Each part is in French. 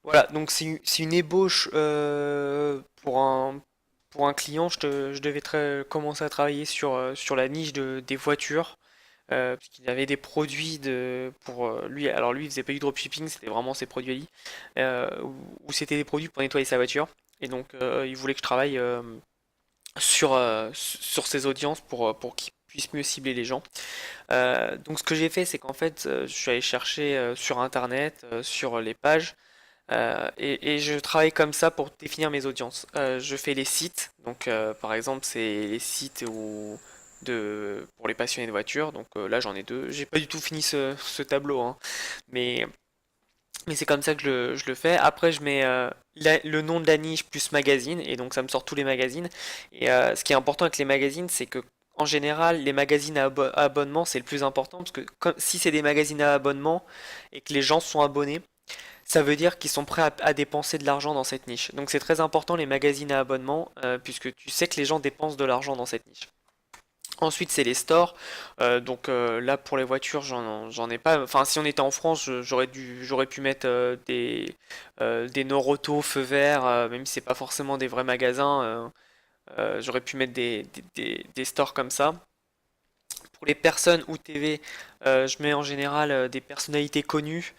Voilà, donc c'est une ébauche pour un client. Je devais commencer à travailler sur la niche des voitures. Parce qu'il avait des produits pour lui. Alors lui, il faisait pas du dropshipping, c'était vraiment ses produits à lui. Où c'était des produits pour nettoyer sa voiture. Et donc, il voulait que je travaille sur ces audiences pour qu'ils puissent mieux cibler les gens. Donc ce que j'ai fait, c'est qu'en fait, je suis allé chercher sur Internet, sur les pages, et je travaille comme ça pour définir mes audiences. Je fais les sites, donc par exemple, c'est les sites pour les passionnés de voitures. Donc là, j'en ai deux. J'ai pas du tout fini ce tableau, hein, mais, mais c'est comme ça que je le fais. Après, je mets le nom de la niche plus magazine, et donc ça me sort tous les magazines. Et ce qui est important avec les magazines, c'est que en général, les magazines à abonnement, c'est le plus important, parce que si c'est des magazines à abonnement et que les gens sont abonnés, ça veut dire qu'ils sont prêts à dépenser de l'argent dans cette niche. Donc c'est très important les magazines à abonnement, puisque tu sais que les gens dépensent de l'argent dans cette niche. Ensuite, c'est les stores. Donc là, pour les voitures, j'en ai pas. Enfin, si on était en France, j'aurais pu mettre des Noroto feu vert, même si c'est pas forcément des vrais magasins. J'aurais pu mettre des stores comme ça. Pour les personnes ou TV, je mets en général des personnalités connues.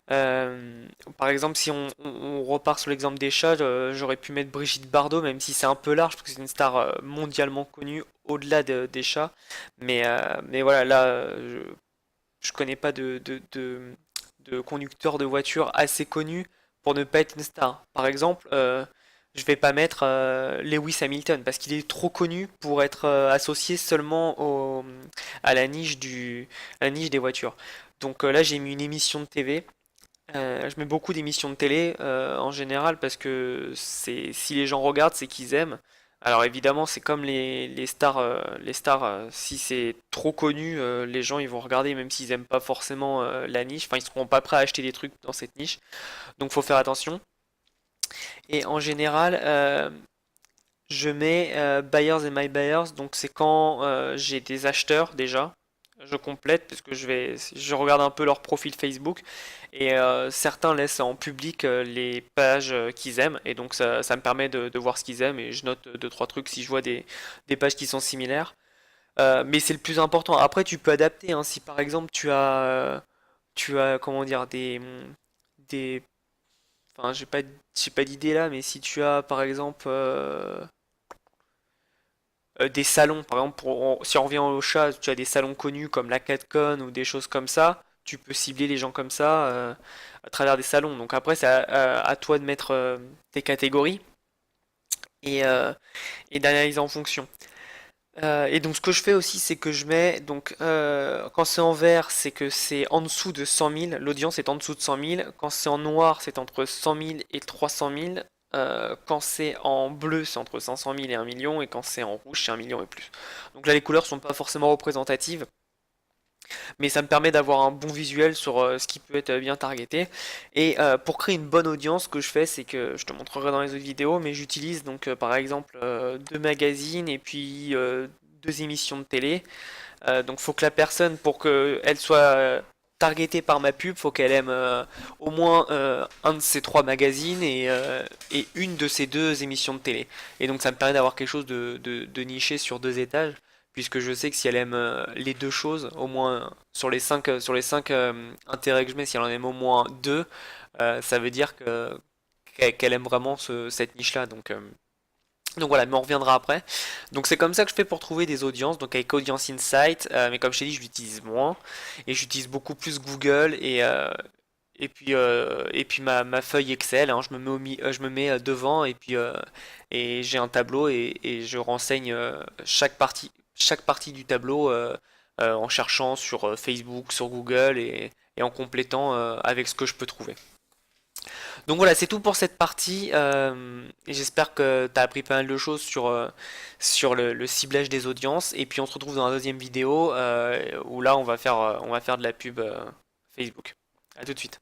Par exemple, si on repart sur l'exemple des chats, j'aurais pu mettre Brigitte Bardot, même si c'est un peu large, parce que c'est une star mondialement connue au-delà des chats. Mais voilà, là, je connais pas de conducteur de voiture assez connu pour ne pas être une star. Par exemple, je vais pas mettre Lewis Hamilton, parce qu'il est trop connu pour être associé seulement à la niche des voitures. Donc là, j'ai mis une émission de TV. Je mets beaucoup d'émissions de télé en général parce que si les gens regardent, c'est qu'ils aiment. Alors évidemment, c'est comme les stars, si c'est trop connu, les gens ils vont regarder même s'ils aiment pas forcément la niche. Enfin, ils seront pas prêts à acheter des trucs dans cette niche. Donc faut faire attention. Et en général, je mets buyers et my buyers. Donc c'est quand j'ai des acheteurs déjà. Je complète parce que je regarde un peu leur profil Facebook et certains laissent en public les pages qu'ils aiment et donc ça me permet de voir ce qu'ils aiment et je note deux trois trucs si je vois des pages qui sont similaires. Mais c'est le plus important. Après tu peux adapter, hein. Si par exemple tu as comment dire des enfin j'ai pas d'idée là, mais si tu as par exemple des salons, par exemple, si on revient au chat, tu as des salons connus comme la CatCon ou des choses comme ça, tu peux cibler les gens comme ça à travers des salons. Donc après, c'est à toi de mettre tes catégories et, euh, et d'analyser en fonction. Et donc ce que je fais aussi, c'est que je mets, donc quand c'est en vert, c'est que c'est en dessous de 100 000, l'audience est en dessous de 100 000. Quand c'est en noir, c'est entre 100 000 et 300 000. Quand c'est en bleu, c'est entre 500 000 et 1 million. Et quand c'est en rouge, c'est 1 million et plus. Donc là, les couleurs sont pas forcément représentatives, mais ça me permet d'avoir un bon visuel sur ce qui peut être bien targeté. Et pour créer une bonne audience, ce que je fais, c'est que je te montrerai dans les autres vidéos, mais j'utilise donc par exemple deux magazines et puis deux émissions de télé. Donc faut que la personne, pour qu'elle soit targetée par ma pub, faut qu'elle aime au moins un de ces trois magazines et une de ces deux émissions de télé. Et donc ça me permet d'avoir quelque chose de niché sur deux étages, puisque je sais que si elle aime les deux choses, au moins sur les cinq intérêts que je mets, si elle en aime au moins deux, ça veut dire qu'elle aime vraiment cette niche-là. Donc voilà, mais on reviendra après. Donc c'est comme ça que je fais pour trouver des audiences, donc avec Audience Insight, mais comme je t'ai dit, je l'utilise moins, et j'utilise beaucoup plus Google et puis ma feuille Excel, hein, je me mets devant et j'ai un tableau et je renseigne chaque partie du tableau en cherchant sur Facebook, sur Google et en complétant avec ce que je peux trouver. Donc voilà, c'est tout pour cette partie. Et j'espère que tu as appris pas mal de choses sur le ciblage des audiences. Et puis on se retrouve dans la deuxième vidéo où là on va faire de la pub Facebook. À tout de suite.